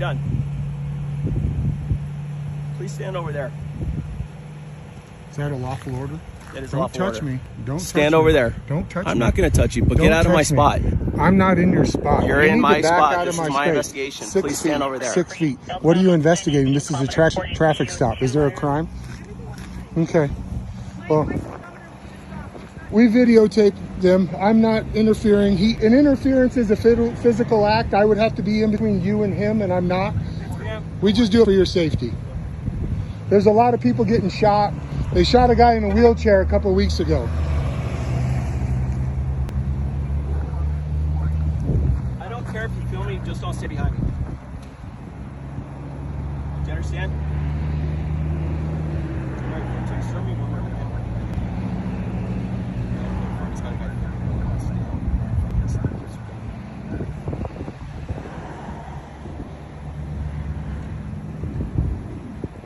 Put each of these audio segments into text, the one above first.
done. Please stand over there. Is that a lawful order? That is a lawful order. Don't touch me. Don't stand over there. Don't touch me. I'm not going to touch you, but get out of my spot. I'm not in your spot. You're in my spot. This is my investigation. Please stand over there. 6 feet. What are you investigating? This is a traffic stop. Is there a crime? Okay. Well, we videotaped them. I'm not interfering. An interference is a physical act. I would have to be in between you and him, and I'm not. We just do it for your safety. There's a lot of people getting shot. They shot a guy in a wheelchair a couple of weeks ago. I don't care if you film me, just don't stay behind me. Do you understand? Show me one more minute.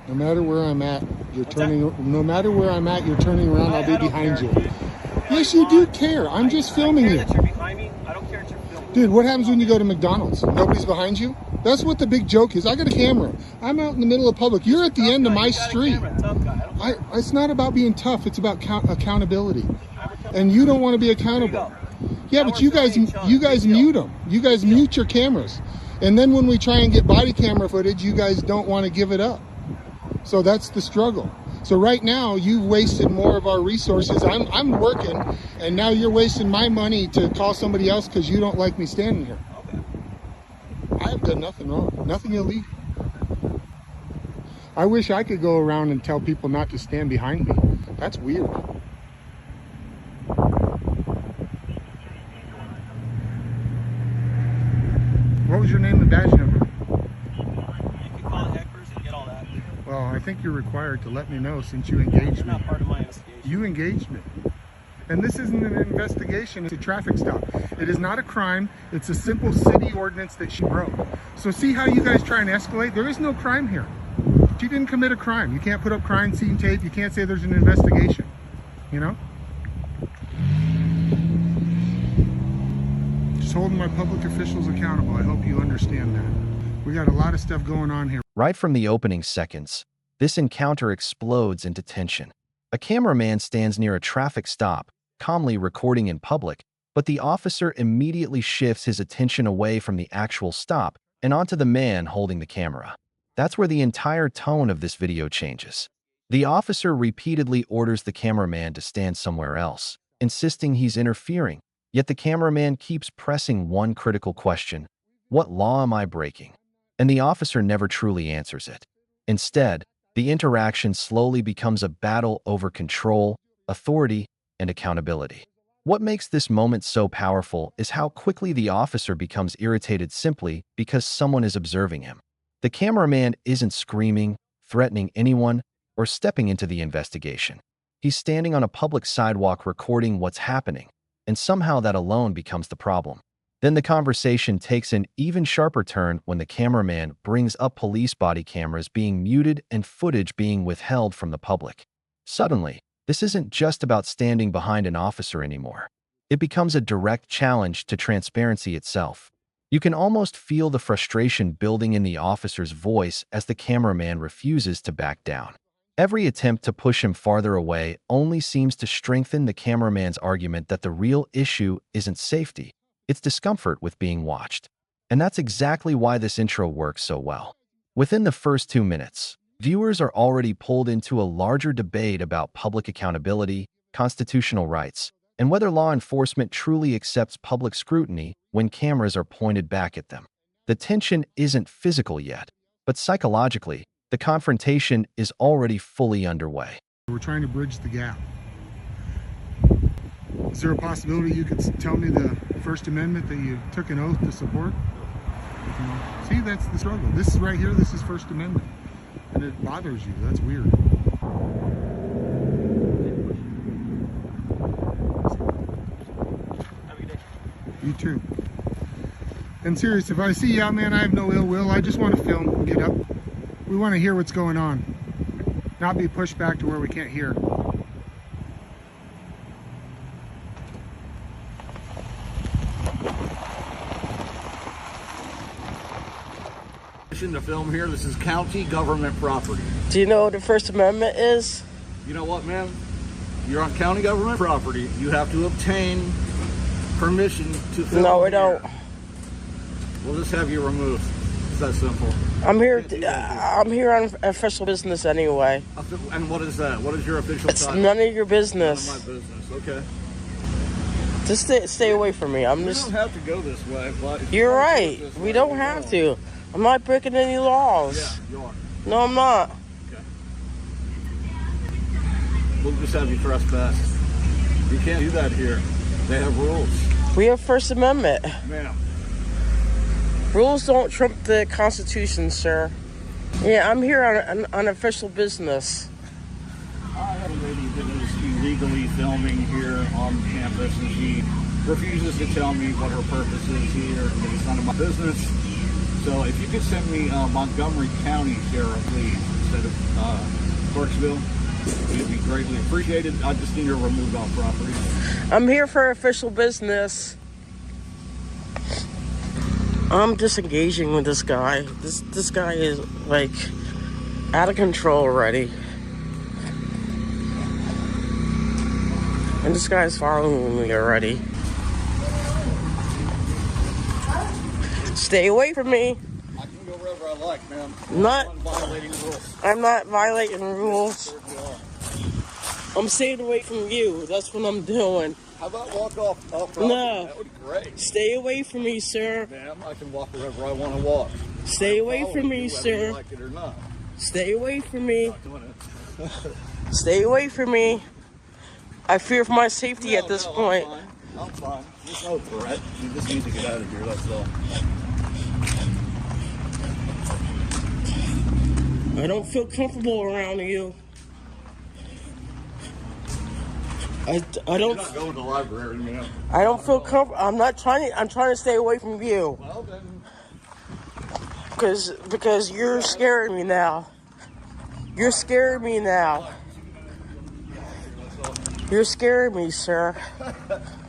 No matter where I'm at, you're turning. No matter where I'm at, you're turning around. I'll be behind you. Yes, you do care. I'm just filming you. That you're behind me. I don't care that you're filming. Dude, what happens when you go to McDonald's? Nobody's behind you? That's what the big joke is. I got a camera. I'm out in the middle of public. You're at the end of my street. It's not about being tough. It's about accountability. And you don't want to be accountable. Yeah, but you guys mute them. You guys mute your cameras. And then when we try and get body camera footage, you guys don't want to give it up. So that's the struggle. So right now you've wasted more of our resources. I'm working, and now you're wasting my money to call somebody else because you don't like me standing here. I have done nothing wrong, nothing illegal. I wish I could go around and tell people not to stand behind me. That's weird. What was your name and badge number? Well, I think you're required to let me know since you engaged me. Not part of my investigation. You engaged me. And this isn't an investigation, it's a traffic stop. It is not a crime, it's a simple city ordinance that she broke. So see how you guys try and escalate? There is no crime here. She didn't commit a crime. You can't put up crime scene tape, you can't say there's an investigation, you know? Just holding my public officials accountable. I hope you understand that. We got a lot of stuff going on here. Right from the opening seconds, this encounter explodes into tension. A cameraman stands near a traffic stop, calmly recording in public, but the officer immediately shifts his attention away from the actual stop and onto the man holding the camera. That's where the entire tone of this video changes. The officer repeatedly orders the cameraman to stand somewhere else, insisting he's interfering, yet the cameraman keeps pressing one critical question: what law am I breaking? And the officer never truly answers it. Instead, the interaction slowly becomes a battle over control, authority, and accountability. What makes this moment so powerful is how quickly the officer becomes irritated simply because someone is observing him. The cameraman isn't screaming, threatening anyone, or stepping into the investigation. He's standing on a public sidewalk recording what's happening, and somehow that alone becomes the problem. Then the conversation takes an even sharper turn when the cameraman brings up police body cameras being muted and footage being withheld from the public. Suddenly, this isn't just about standing behind an officer anymore. It becomes a direct challenge to transparency itself. You can almost feel the frustration building in the officer's voice as the cameraman refuses to back down. Every attempt to push him farther away only seems to strengthen the cameraman's argument that the real issue isn't safety. It's discomfort with being watched. And that's exactly why this intro works so well. Within the first 2 minutes, viewers are already pulled into a larger debate about public accountability, constitutional rights, and whether law enforcement truly accepts public scrutiny when cameras are pointed back at them. The tension isn't physical yet, but psychologically, the confrontation is already fully underway. We're trying to bridge the gap. Is there a possibility you could tell me the First Amendment that you took an oath to support? See, that's the struggle. This is right here, this is First Amendment. And it bothers you, that's weird. You too. And serious, if I see you out, man, I have no ill will. I just want to film and get up. We want to hear what's going on. Not be pushed back to where we can't hear. To film here, this is county government property. Do you know what the First Amendment is? You know what, man? You're on county government property. You have to obtain permission to film. No, we here. don't. We'll just have you removed. It's that simple. I'm here. I'm here on official business anyway. And what is that? What is your official It's title? none of your business. None of my business. Okay. Just stay away from me. We don't have to go this way, but if You're you want to right. go this We way, don't we have will. to. I'm not breaking any laws. Yeah, you are. No, I'm not. Okay. We'll just have you trespass. You can't do that here. They have rules. We have First Amendment. Ma'am. Rules don't trump the Constitution, sir. Yeah, I'm here on official business. I have a lady that is illegally filming here on campus, and she refuses to tell me what her purpose is here, and it's none of my business. So if you could send me Montgomery County Sheriff, please, instead of Clarksville, it'd be greatly appreciated. I just need her removed off property. I'm here for official business. I'm disengaging with this guy. This guy is like out of control already. And this guy's following me already. Stay away from me. I can go wherever I like, ma'am. Not- I'm violating rules. I'm not violating rules. Certainly are. I'm staying away from you. That's what I'm doing. How about walk off property? No. That would be great. Stay away from me, sir. Ma'am, I can walk wherever I want to walk. Stay away Follow from me, you, whether sir. you like it or not. Stay away from me. Not doing it. Stay away from me. I fear for my safety at this point. I'm fine. There's no threat. You just need to get out of here, that's all. I don't feel comfortable around you. I You're don't not going to the library, man. I don't feel comfortable. I'm trying to stay away from you Well, then, because you're scaring me now. You're scaring me now. You're scaring me, sir.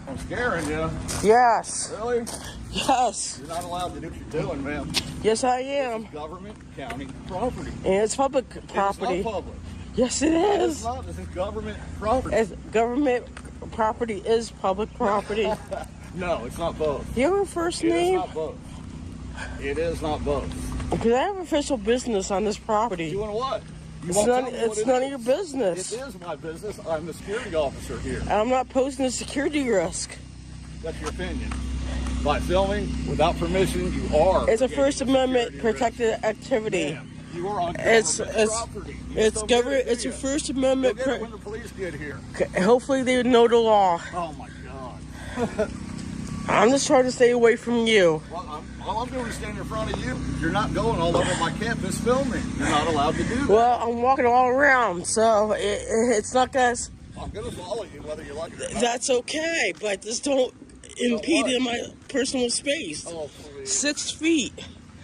I'm scaring you. Yes. Really? Yes. You're not allowed to do what you're doing, ma'am. Yes, I am. Government, county, property. And it's public property. It's not public. Yes, it It's is. not. This is government property. As government property is public property. No, it's not both. Do you have a first It is name? not both. It is not both. Because I have official business on this property. Doing what? You It's won't none, tell me what it's it none is. of your business. It is my business. I'm the security officer here. I'm not posing a security risk. That's your opinion. By filming without permission, you are. It's a creating First Amendment security risk. protected activity. Ma'am, you are on It's government property. You it's just don't government. get it, It's do a you? First You'll Amendment. get it when the police get here. Hopefully they know the law. Oh my God. I'm just trying to stay away from you. Well, all I'm doing is standing in front of you. You're not going all over my campus filming. You're not allowed to do that. Well, I'm walking all around, so it's not gonna. I'm going to follow you whether you like it or not. That's okay, but just don't impede what? in my personal space. Oh, please. 6 feet.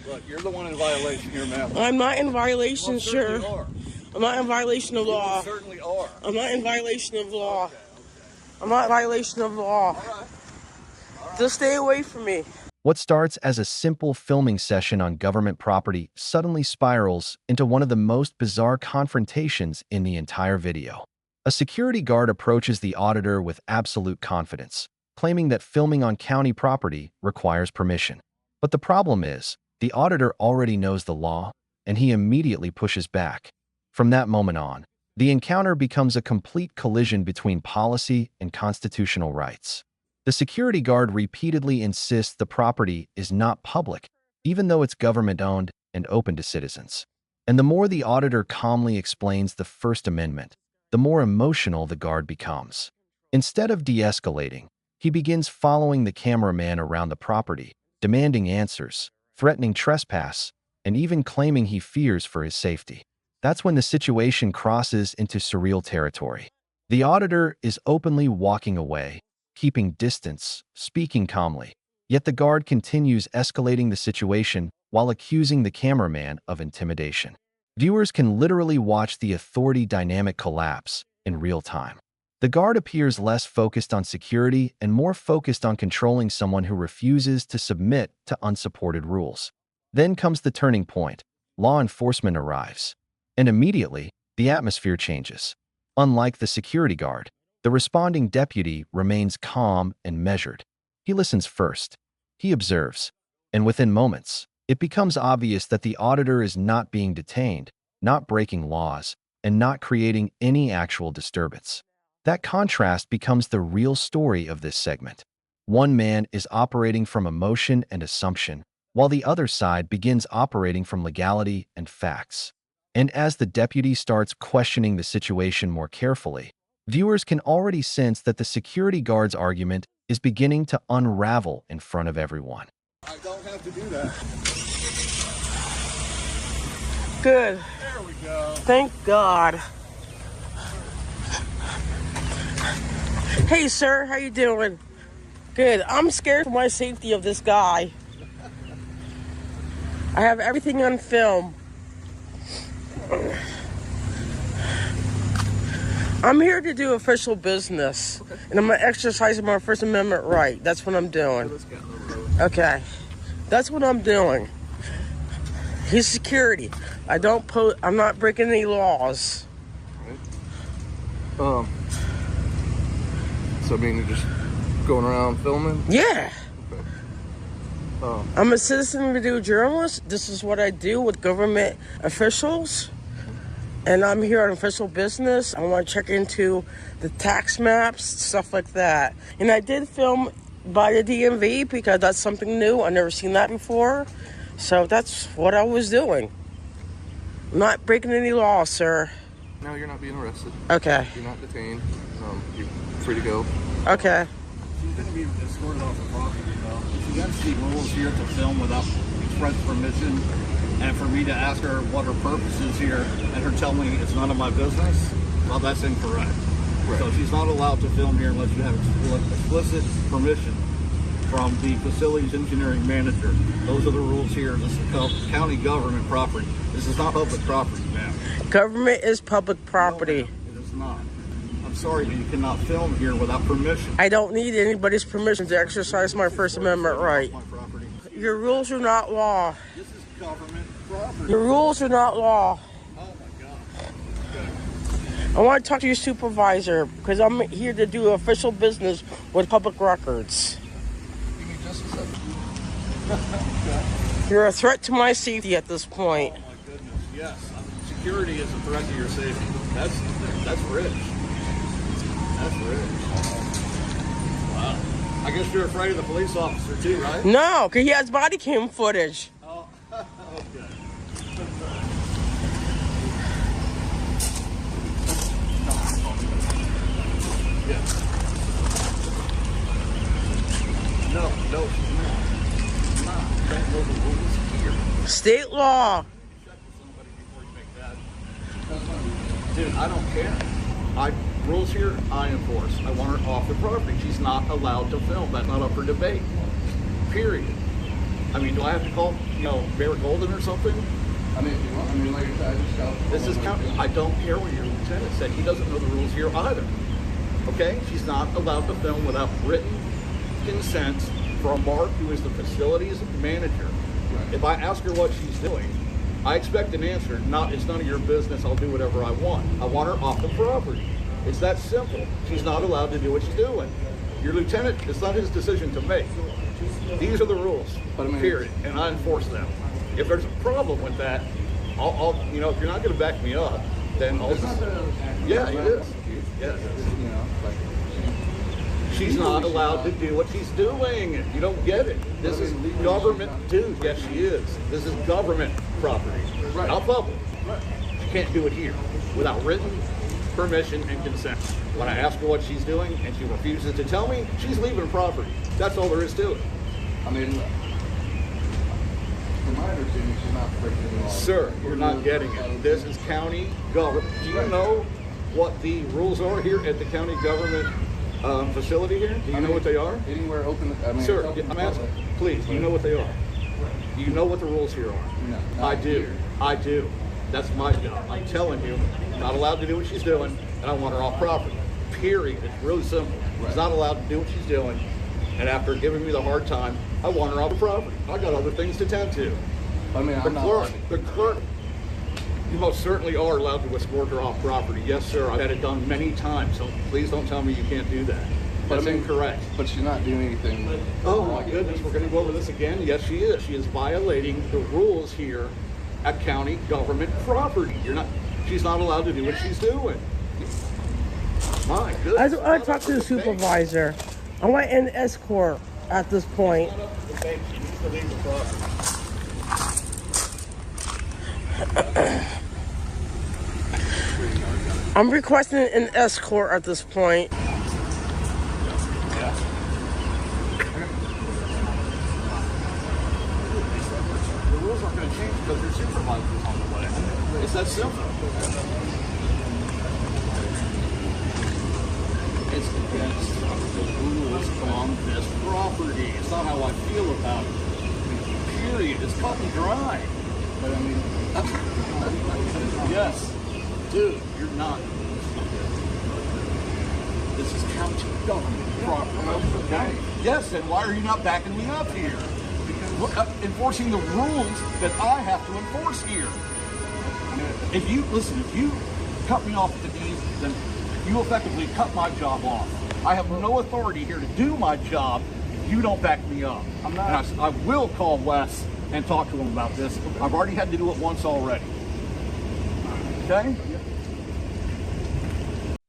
Look, you're the one in violation here, ma'am. I'm not in violation, You sir. certainly are. I'm not in violation of You law. certainly are. I'm not in violation of law. I'm not in violation of law. All right. Just stay away from me. What starts as a simple filming session on government property suddenly spirals into one of the most bizarre confrontations in the entire video. A security guard approaches the auditor with absolute confidence, claiming that filming on county property requires permission. But the problem is, the auditor already knows the law, and he immediately pushes back. From that moment on, the encounter becomes a complete collision between policy and constitutional rights. The security guard repeatedly insists the property is not public, even though it's government-owned and open to citizens. And the more the auditor calmly explains the First Amendment, the more emotional the guard becomes. Instead of de-escalating, he begins following the cameraman around the property, demanding answers, threatening trespass, and even claiming he fears for his safety. That's when the situation crosses into surreal territory. The auditor is openly walking away, keeping distance, speaking calmly. Yet the guard continues escalating the situation while accusing the cameraman of intimidation. Viewers can literally watch the authority dynamic collapse in real time. The guard appears less focused on security and more focused on controlling someone who refuses to submit to unsupported rules. Then comes the turning point. Law enforcement arrives. And immediately, the atmosphere changes. Unlike the security guard, the responding deputy remains calm and measured. He listens first. He observes. And within moments, it becomes obvious that the auditor is not being detained, not breaking laws, and not creating any actual disturbance. That contrast becomes the real story of this segment. One man is operating from emotion and assumption, while the other side begins operating from legality and facts. And as the deputy starts questioning the situation more carefully, viewers can already sense that the security guard's argument is beginning to unravel in front of everyone. I don't have to do that. Good. There we go. Thank God. Hey, sir, how you doing? Good. I'm scared for my safety of this guy. I have everything on film. I'm here to do official business, and I'm exercising my First Amendment right. That's what I'm doing. Okay, that's what I'm doing. He's security. I'm not breaking any laws. So I mean, you're just going around filming? Yeah. Okay. I'm a citizen review journalist. This is what I do with government officials. And I'm here on official business. I want to check into the tax maps, stuff like that. And I did film by the DMV because that's something new. I've never seen that before. So that's what I was doing. I'm not breaking any laws, sir. No, you're not being arrested. Okay. You're not detained. You're free to go. Okay. She's going to be escorted off the property, though. She got to see rules here to film without express permission. And for me to ask her what her purpose is here and her tell me it's none of my business, well, that's incorrect. Right. So she's not allowed to film here unless you have explicit permission from the facilities engineering manager. Those are the rules here. This is county government property. This is not public property, ma'am. Government is public property. No, ma'am, it is not. I'm sorry, but you cannot film here without permission. I don't need anybody's permission to exercise my First Amendment right. My property. Your rules are not law. This is government property. Your rules are not law. Oh my God. I want to talk to your supervisor because I'm here to do official business with public records. Give me just a second. You're a threat to my safety at this point. Oh my goodness, yes. Security is a threat to your safety. That's rich. That's rich. Wow. I guess you're afraid of the police officer too, right? No, because he has body cam footage. Oh, okay. Yes. No, she's not. She's not. Don't know the rules here. State law. Check with somebody before you make that. Dude, I don't care. Rules here, I enforce. I want her off the property. She's not allowed to film. That's not up for debate. Period. I mean, do I have to call, Barrett Golden or something? I mean, if you want, like I just got. This is county. I don't care what your lieutenant said. He doesn't know the rules here either. Okay? She's not allowed to film without written consent from Mark, who is the facilities manager. Right. If I ask her what she's doing, I expect an answer. It's none of your business. I'll do whatever I want. I want her off the property. It's that simple. She's not allowed to do what she's doing. Your lieutenant, it's not his decision to make. These are the rules, period, and I enforce them. If there's a problem with that, I'll if you're not going to back me up, then I'll just, yeah, it is. Yeah. She's not allowed to do what she's doing. You don't get it. This is government, dude. Yes, she is. This is government property, not public. She can't do it here without written permission and consent. When I ask her what she's doing and she refuses to tell me, she's leaving property. That's all there is to it. I mean, from my understanding, she's not breaking the law. Sir, you're not getting it. This is county government. Do you know what the rules are here at the county government facility here? Do you know what they are? Anywhere open? Sir, I'm asking. Please, do you know what they are? Do you know what the rules here are? No. I do. I do. That's my job. I'm telling you, not allowed to do what she's doing, and I want her off property. Period. It's really simple. She's not allowed to do what she's doing, and after giving me the hard time, I want her off the property. I got other things to tend to. I mean, I'm not. The clerk, you most certainly are allowed to escort her off property. Yes, sir. I've had it done many times, so please don't tell me you can't do that. That's incorrect. But she's not doing anything. Oh my goodness, we're going to go over this again? Yes, she is. She is violating the rules here at county government property. She's not allowed to do what she's doing. My goodness. I talk to the supervisor. I want an escort at this point. She needs to leave the property. I'm requesting an escort at this point. The rules aren't going to change because your supervisor's on the way. It's that simple. It's against the rules on this property. It's not how I feel about it. Period. It's cut and dry. But I mean, Yes. Dude, you're not. This is county government property. Okay? Yes, and why are you not backing me up here? Because we're enforcing the rules that I have to enforce here. If you cut me off at the knees, then you effectively cut my job off. I have no authority here to do my job if you don't back me up. And I will call Wes and talk to him about this. I've already had to do it once already. Okay?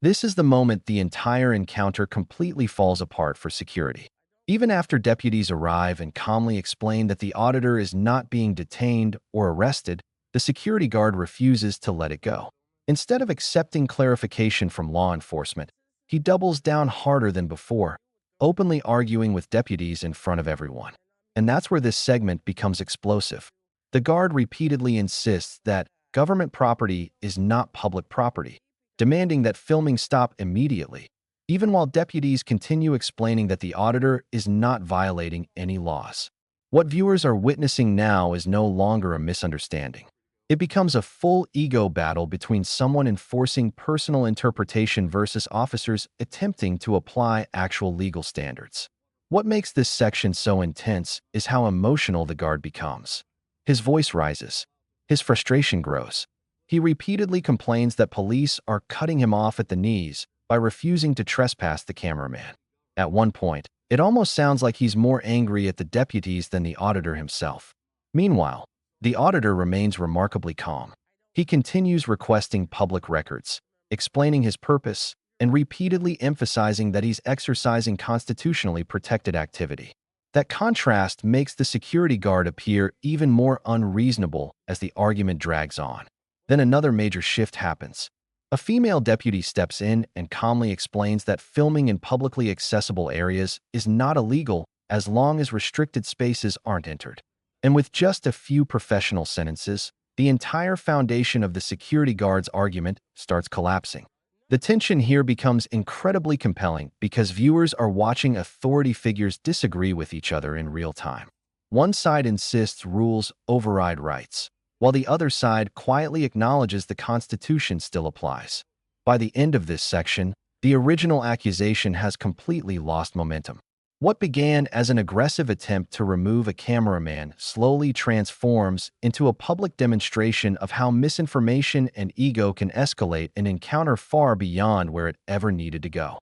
This is the moment the entire encounter completely falls apart for security. Even after deputies arrive and calmly explain that the auditor is not being detained or arrested, the security guard refuses to let it go. Instead of accepting clarification from law enforcement, he doubles down harder than before, openly arguing with deputies in front of everyone. And that's where this segment becomes explosive. The guard repeatedly insists that government property is not public property, demanding that filming stop immediately, even while deputies continue explaining that the auditor is not violating any laws. What viewers are witnessing now is no longer a misunderstanding. It becomes a full ego battle between someone enforcing personal interpretation versus officers attempting to apply actual legal standards. What makes this section so intense is how emotional the guard becomes. His voice rises. His frustration grows. He repeatedly complains that police are cutting him off at the knees by refusing to trespass the cameraman. At one point, it almost sounds like he's more angry at the deputies than the auditor himself. Meanwhile, the auditor remains remarkably calm. He continues requesting public records, explaining his purpose, and repeatedly emphasizing that he's exercising constitutionally protected activity. That contrast makes the security guard appear even more unreasonable as the argument drags on. Then another major shift happens. A female deputy steps in and calmly explains that filming in publicly accessible areas is not illegal as long as restricted spaces aren't entered. And with just a few professional sentences, the entire foundation of the security guard's argument starts collapsing. The tension here becomes incredibly compelling because viewers are watching authority figures disagree with each other in real time. One side insists rules override rights, while the other side quietly acknowledges the Constitution still applies. By the end of this section, the original accusation has completely lost momentum. What began as an aggressive attempt to remove a cameraman slowly transforms into a public demonstration of how misinformation and ego can escalate an encounter far beyond where it ever needed to go.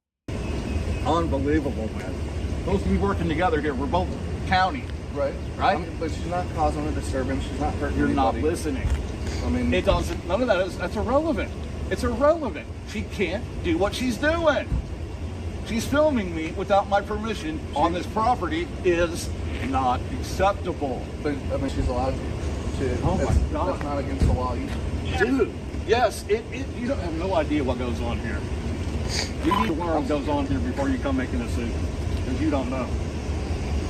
Unbelievable, man. Supposed to be working together here. We're both county. right? Right? But she's not causing a disturbance. She's not hurting You're anybody. not listening. I mean, It doesn't. None of that is. That's irrelevant. It's irrelevant. She can't do what she's doing. She's filming me without my permission on this property is not acceptable. but I mean, she's allowed to. Oh my that's, God. That's not against the law either. Dude, yes, you don't have no idea what goes on here. You need to learn what goes on here before you come making a decision. Because you don't know.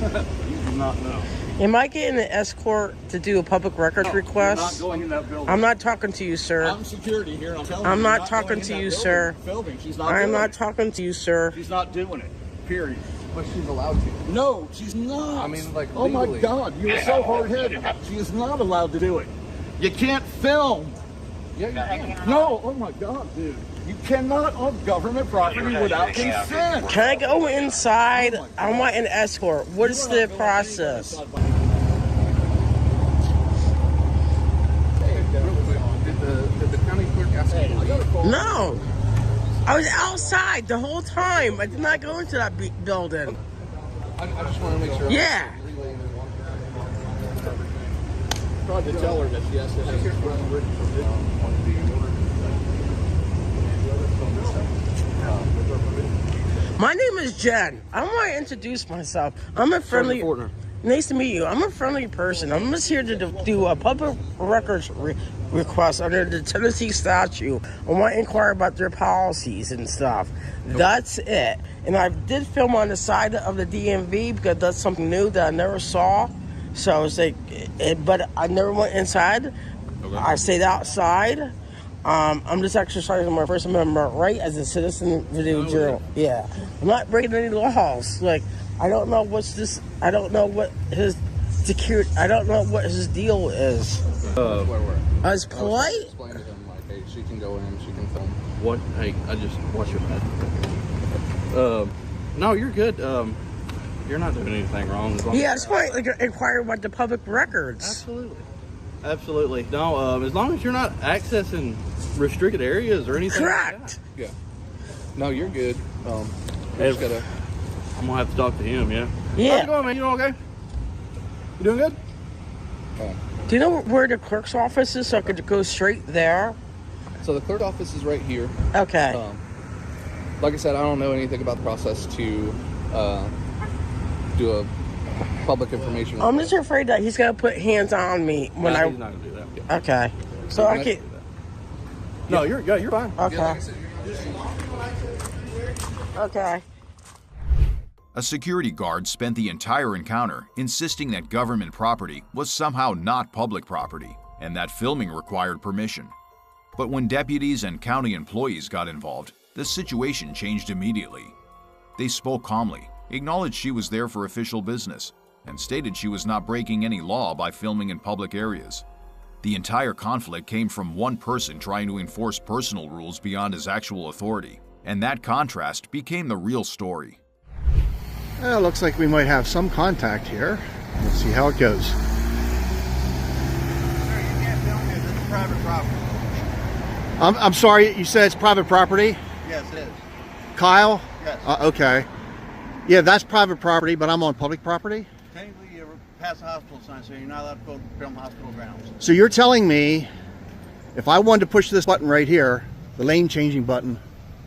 You do not know. Am I getting an escort to do a public records You're not request? going in that building. I'm not talking to you, sir. I'm security here, and I'm telling I'm you, not you're talking going in to that you, building sir. Filming. She's not I'm doing not it. talking to you, sir. She's not doing it. Period. But she's allowed to. No, she's not. I mean, like, oh my legally. God, you're so hard-headed. She is not allowed to do it. You can't film. Yeah, you can. No, oh my God, dude. You cannot on government property without consent. Can I go inside? Oh my God. I want an escort. What is You are the not going process? inside by- outside the whole time. I did not go into that building. I just want to make sure. Yeah. Tried to tell her that she has to have written My name is Jen. I want to introduce myself. I'm a friendly. Nice to meet you. I'm a friendly person. I'm just here to do a public records request under the Tennessee statute. I want to inquire about their policies and stuff. That's it. And I did film on the side of the DMV because that's something new that I never saw. So it's like, but I never went inside. Okay. I stayed outside. I'm just exercising my First Amendment right as a citizen video journal. Yeah, I'm not breaking any laws. Like, I don't know what's this. I don't know what his security. I don't know what his deal is. I was polite. Explain to him like, hey, she can go in, she can film. What? Hey, I just watch your back. No, you're good. You're not doing anything wrong. Yeah, I just want to like, inquire about the public records. Absolutely. Absolutely. No, as long as you're not accessing restricted areas or anything. Correct. Like that. Yeah. No, you're good. Hey, Just gotta. I'm gonna have to talk to him. Yeah. Yeah. How's it going, man? You doing okay? You doing good? Do you know where the clerk's office is so I could go straight there? So the clerk office is right here. Okay. Like I said, I don't know anything about the process to do a public information. I'm just afraid that he's gonna put hands on me when No, he's not gonna do that. Okay. So I can. No, you're fine. Okay. Okay. A security guard spent the entire encounter insisting that government property was somehow not public property and that filming required permission. But when deputies and county employees got involved, the situation changed immediately. They spoke calmly, acknowledged she was there for official business, and stated she was not breaking any law by filming in public areas. The entire conflict came from one person trying to enforce personal rules beyond his actual authority, and that contrast became the real story. Well, looks like we might have some contact here. Let's see how it goes. Sir, you can't film this. It's private property. I'm sorry, you said it's private property? Yes, it is. Kyle? Yes. Okay. Yeah, that's private property, but I'm on public property? Technically, you're past the hospital sign, so you're not allowed to go film hospital grounds. So you're telling me if I wanted to push this button right here, the lane changing button,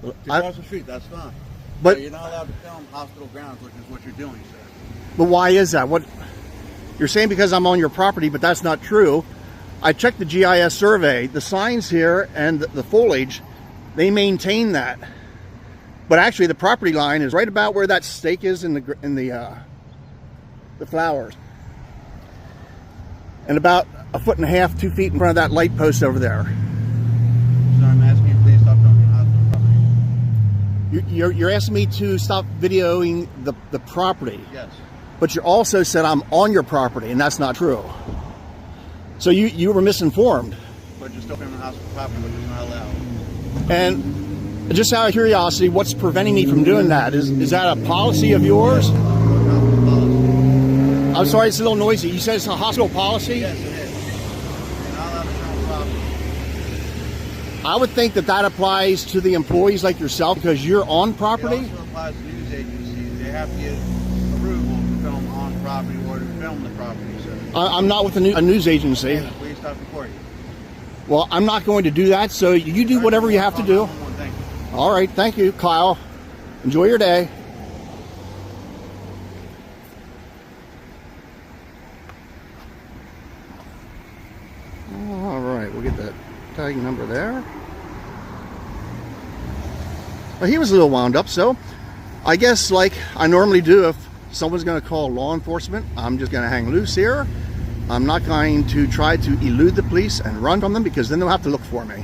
To cross the street, that's fine. but You're not allowed to film hospital grounds, which is what you're doing, sir. but why is that? What you're saying because I'm on your property, but that's not true. I checked the GIS survey, the signs here and the foliage, they maintain that. But actually the property line is right about where that stake is in the flowers. And about 1.5 feet, 2 feet in front of that light post over there. So I'm asking you, please stop filming hospital property. You're asking me to stop videoing the property. Yes. But you also said I'm on your property, and that's not true. So you were misinformed. But you're still filming hospital property, which is not allowed. And just out of curiosity, what's preventing me from doing that? Is that a policy of yours? I'm sorry, it's a little noisy. You said it's a hospital policy? Yes, it is. You're not allowed to film property. I would think that applies to the employees like yourself because you're on property. It also applies to news agencies. They have to get approval to film on property or to film the property. So I'm not with a news agency. please stop recording. Well, I'm not going to do that, so you do whatever you have to do. Thank you. All right, thank you, Kyle. Enjoy your day. All right, we'll get that tag number there. Well, he was a little wound up, so I guess like I normally do, if someone's going to call law enforcement, I'm just going to hang loose here. I'm not going to try to elude the police and run from them because then they'll have to look for me.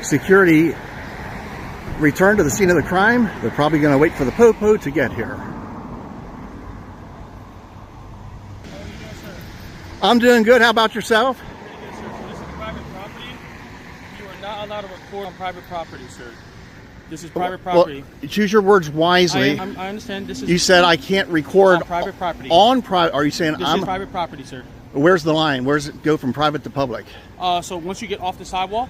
Security returned to the scene of the crime. They're probably going to wait for the po-po to get here. I'm doing good. How about yourself? Pretty good, sir. So this is private property. You are not allowed to record on private property, sir. This is private property. Well, choose your words wisely. I understand this is... You said I can't record on private property. On private... Are you saying This is private property, sir. Where's the line? Where does it go from private to public? So once you get off the sidewalk,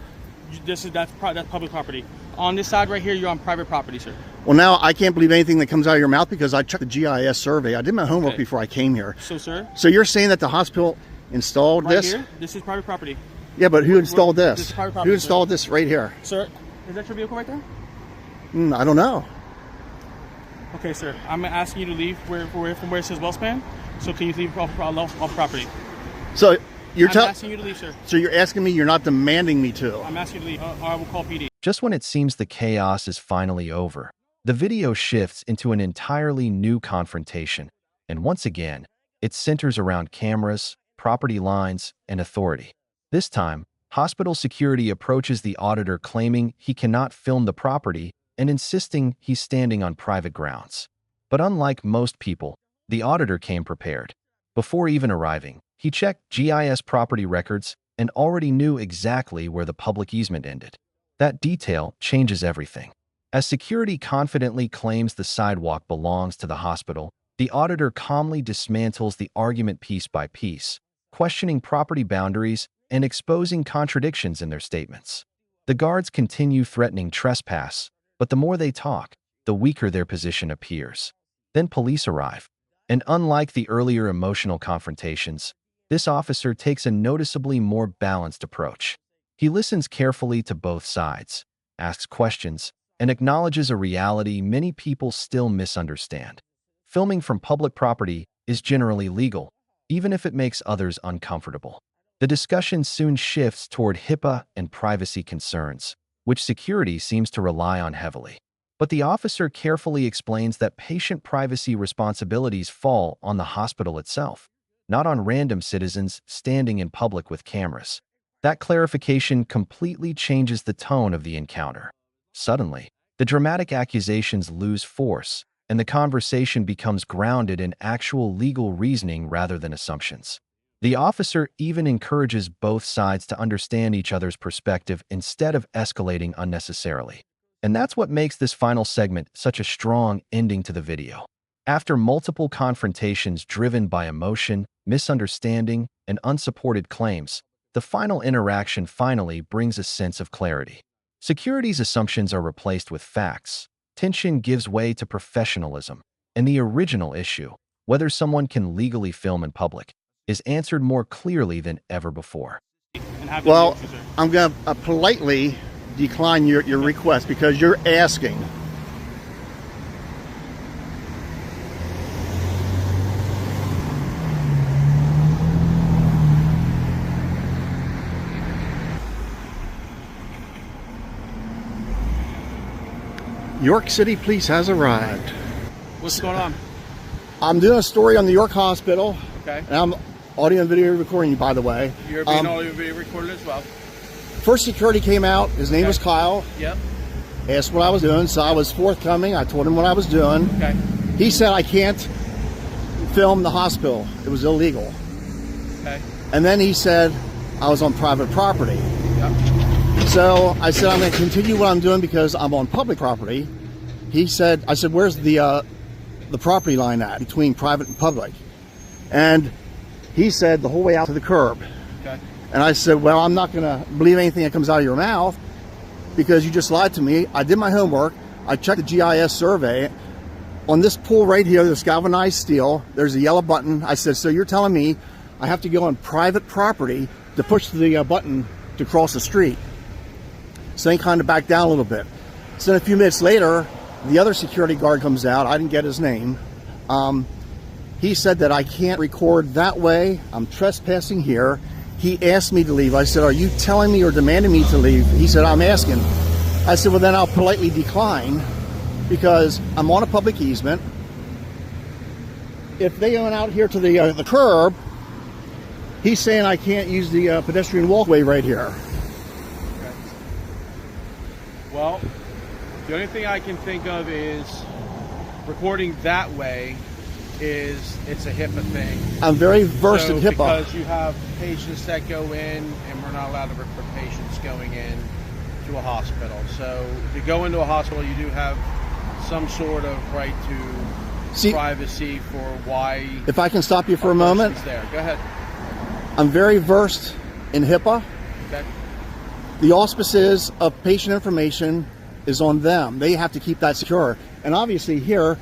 That's public property. On this side right here, you're on private property, sir. Well, now I can't believe anything that comes out of your mouth because I checked the GIS survey. I did my homework Okay. before I came here. So, sir, So you're saying that the hospital installed right this? here, this is private property. Yeah, but who installed This this? is private property, Who installed this right here? Sir, is that your vehicle right there? I don't know. Okay, sir. I'm asking you to leave from where it says Wellspan. So can you leave off property? So you're I'm asking you to leave, sir. So you're asking me, you're not demanding me to. I'm asking you to leave, or I will call PD. Just when it seems the chaos is finally over, the video shifts into an entirely new confrontation, and once again, it centers around cameras, property lines, and authority. This time, hospital security approaches the auditor claiming he cannot film the property and insisting he's standing on private grounds. But unlike most people, the auditor came prepared. Before even arriving, he checked GIS property records and already knew exactly where the public easement ended. That detail changes everything. As security confidently claims the sidewalk belongs to the hospital, the auditor calmly dismantles the argument piece by piece, questioning property boundaries and exposing contradictions in their statements. The guards continue threatening trespass, but the more they talk, the weaker their position appears. Then police arrive, and unlike the earlier emotional confrontations, this officer takes a noticeably more balanced approach. He listens carefully to both sides, asks questions, and acknowledges a reality many people still misunderstand. Filming from public property is generally legal, even if it makes others uncomfortable. The discussion soon shifts toward HIPAA and privacy concerns, which security seems to rely on heavily. But the officer carefully explains that patient privacy responsibilities fall on the hospital itself, not on random citizens standing in public with cameras. That clarification completely changes the tone of the encounter. Suddenly, the dramatic accusations lose force, and the conversation becomes grounded in actual legal reasoning rather than assumptions. The officer even encourages both sides to understand each other's perspective instead of escalating unnecessarily. And that's what makes this final segment such a strong ending to the video. After multiple confrontations driven by emotion, misunderstanding, and unsupported claims, the final interaction finally brings a sense of clarity. Security's assumptions are replaced with facts, tension gives way to professionalism, and the original issue, whether someone can legally film in public, is answered more clearly than ever before. Well, I'm going to politely decline your request because you're asking. York City Police has arrived. What's going on? I'm doing a story on the York Hospital. Okay. And I'm audio and video recording you, by the way. You're being audio and video recorded as well. First security came out. His name was Kyle. Yep. Asked what I was doing, so I was forthcoming. I told him what I was doing. Okay. He said I can't film the hospital. It was illegal. Okay. And then he said I was on private property. Yep. So I said I'm going to continue what I'm doing because I'm on public property. He said, I said, where's the property line at between private and public? And he said the whole way out to the curb. Okay. And I said, well, I'm not going to believe anything that comes out of your mouth because you just lied to me. I did my homework. I checked the GIS survey. On this pole right here, this galvanized steel, there's a yellow button. I said, so you're telling me I have to go on private property to push the button to cross the street? So they kind of backed down a little bit. So then a few minutes later, the other security guard comes out. I didn't get his name. He said that I can't record that way. I'm trespassing here. He asked me to leave. I said, are you telling me or demanding me to leave? He said, I'm asking. I said, well, then I'll politely decline because I'm on a public easement. If they went out here to the curb, he's saying I can't use the pedestrian walkway right here. Okay. Well, the only thing I can think of is recording that way is it's a HIPAA thing. I'm very versed in HIPAA. Because you have patients that go in and we're not allowed to record patients going in to a hospital. So to go into a hospital, you do have some sort of right to privacy for why. If I can stop you for a moment. There. Go ahead. I'm very versed in HIPAA. Okay. The auspices of patient information is on them. They have to keep that secure. And obviously here,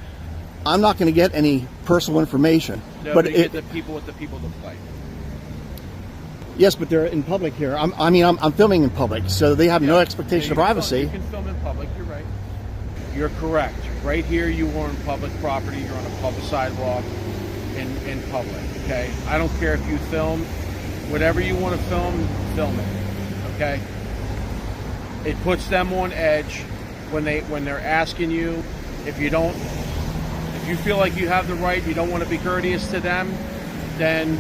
I'm not going to get any personal information. No, but you get the people with the people to play. Yes, but they're in public here. I'm filming in public, so they have no expectation of privacy. You can film in public, you're right. You're correct. Right here, you are on public property, you're on a public sidewalk in public, okay? I don't care if you film, whatever you want to film it, okay? It puts them on edge when they're asking you. If you feel like you have the right, you don't want to be courteous to them, then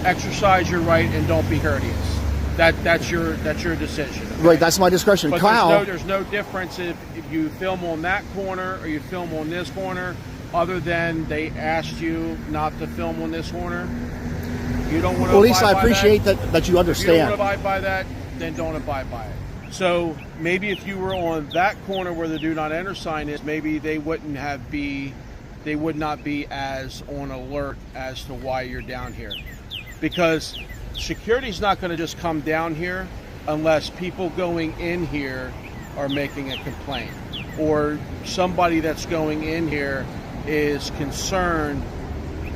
exercise your right and don't be courteous. That's your decision. Okay? Right, that's my discretion. But Kyle, there's no difference if you film on that corner or you film on this corner, other than they asked you not to film on this corner. You don't want to. Well, at least I appreciate that you understand. If you don't want to abide by that, then don't abide by it. So maybe if you were on that corner where the do not enter sign is, maybe they would not be as on alert as to why you're down here. Because security's not going to just come down here unless people going in here are making a complaint, or somebody that's going in here is concerned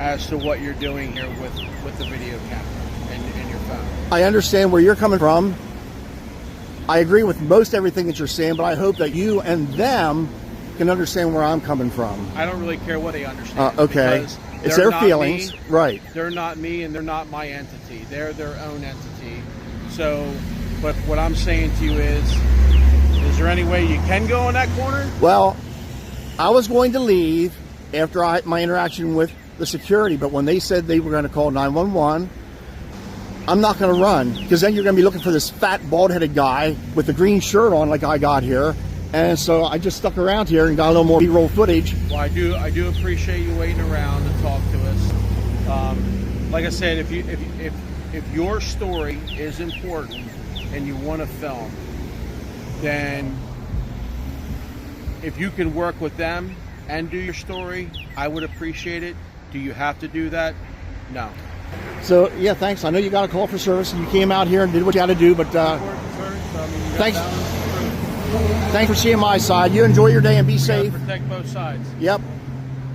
as to what you're doing here with the video camera and your phone. I understand where you're coming from. I agree with most everything that you're saying, but I hope that you and them can understand where I'm coming from. I don't really care what they understand. Okay. It's their feelings. Me, right. They're not me, and they're not my entity. They're their own entity. So, but what I'm saying to you is there any way you can go in that corner? Well, I was going to leave after my interaction with the security, but when they said they were going to call 911, I'm not going to run, because then you're going to be looking for this fat, bald-headed guy with the green shirt on like I got here. And so I just stuck around here and got a little more B-roll footage. Well, I do appreciate you waiting around to talk to us. Like I said, if your story is important and you want to film, then if you can work with them and do your story, I would appreciate it. Do you have to do that? No. So, yeah, thanks. I know you got a call for service and you came out here and did what you had to do, but thanks. Thanks for seeing my side. You enjoy your day and be safe. Protect both sides. Yep.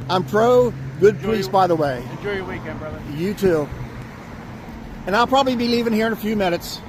I'm pro good police, by the way. Enjoy your weekend, brother. You too. And I'll probably be leaving here in a few minutes.